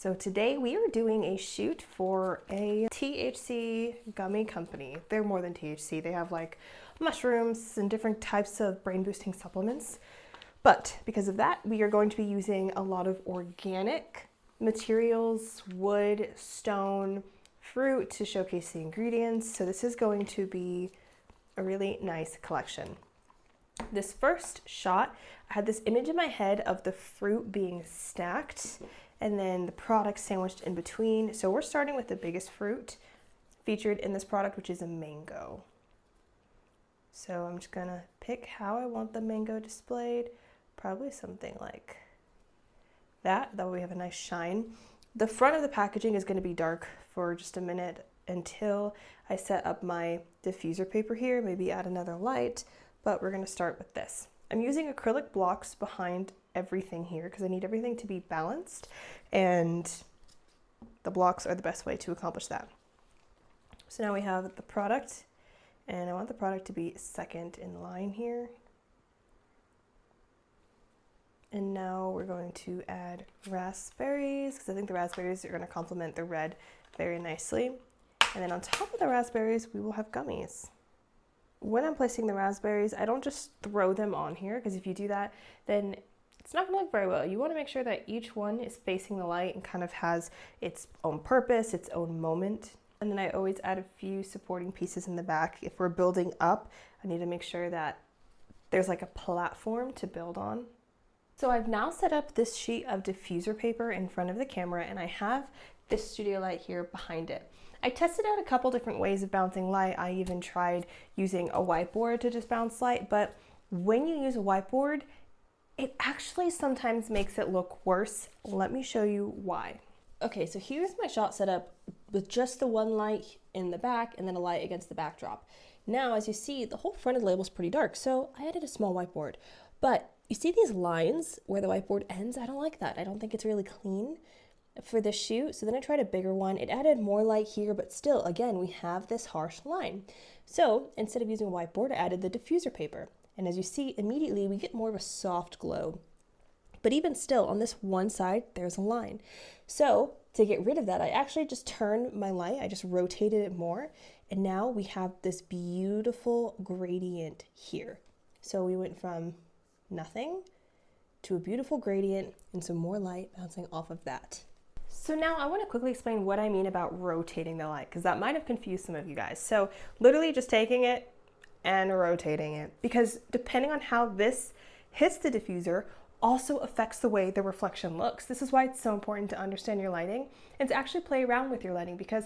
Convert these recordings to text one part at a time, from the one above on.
So today we are doing a shoot for a THC gummy company. They're more than THC. They have like mushrooms and different types of brain boosting supplements. But because of that, we are going to be using a lot of organic materials, wood, stone, fruit to showcase the ingredients. So this is going to be a really nice collection. This first shot, I had this image in my head of the fruit being stacked and then the product sandwiched in between. So we're starting with the biggest fruit featured in this product, which is a mango. So I'm just gonna pick how I want the mango displayed. Probably something like that way we have a nice shine. The front of the packaging is gonna be dark for just a minute until I set up my diffuser paper here, maybe add another light, but we're gonna start with this. I'm using acrylic blocks behind everything here because I need everything to be balanced, and the blocks are the best way to accomplish that. So now we have the product, and I want the product to be second in line here. And now we're going to add raspberries because I think the raspberries are going to complement the red very nicely. And then on top of the raspberries, we will have gummies. When I'm placing the raspberries, I don't just throw them on here because if you do that, then it's not going to look very well. You want to make sure that each one is facing the light and kind of has its own purpose, its own moment. And then I always add a few supporting pieces in the back. If we're building up, I need to make sure that there's like a platform to build on. So I've now set up this sheet of diffuser paper in front of the camera, and I have this studio light here behind it. I tested out a couple different ways of bouncing light. I even tried using a whiteboard to just bounce light, but when you use a whiteboard, it actually sometimes makes it look worse. Let me show you why. Okay, so here's my shot set up with just the one light in the back and then a light against the backdrop. Now, as you see, the whole front of the label is pretty dark, so I added a small whiteboard. But you see these lines where the whiteboard ends? I don't like that. I don't think it's really clean for the shoot. So then I tried a bigger one. It added more light here, but still, again, we have this harsh line. So instead of using a whiteboard, I added the diffuser paper. And as you see, immediately we get more of a soft glow. But even still, on this one side, there's a line. So to get rid of that, I actually just turned my light. I just rotated it more. And now we have this beautiful gradient here. So we went from nothing to a beautiful gradient and some more light bouncing off of that. So now I want to quickly explain what I mean about rotating the light, because that might have confused some of you guys. So literally just taking it and rotating it, because depending on how this hits the diffuser also affects the way the reflection looks. This is why it's so important to understand your lighting and to actually play around with your lighting, because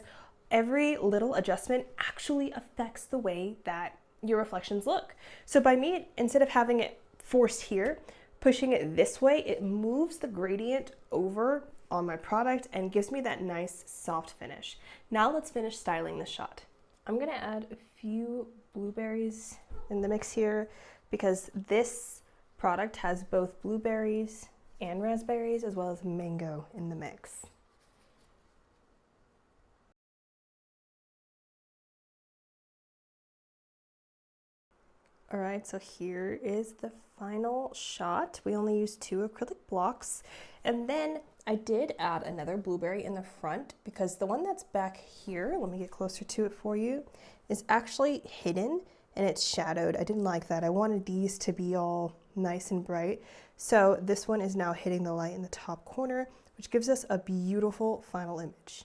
every little adjustment actually affects the way that your reflections look. So by me, instead of having it forced here, pushing it this way, it moves the gradient over on my product and gives me that nice soft finish. Now let's finish styling this shot. I'm gonna add a few blueberries in the mix here because this product has both blueberries and raspberries as well as mango in the mix. All right, so here is the final shot. We only used 2 acrylic blocks, and then I did add another blueberry in the front because the one that's back here, let me get closer to it for you, is actually hidden and it's shadowed. I didn't like that. I wanted these to be all nice and bright. So this one is now hitting the light in the top corner, which gives us a beautiful final image.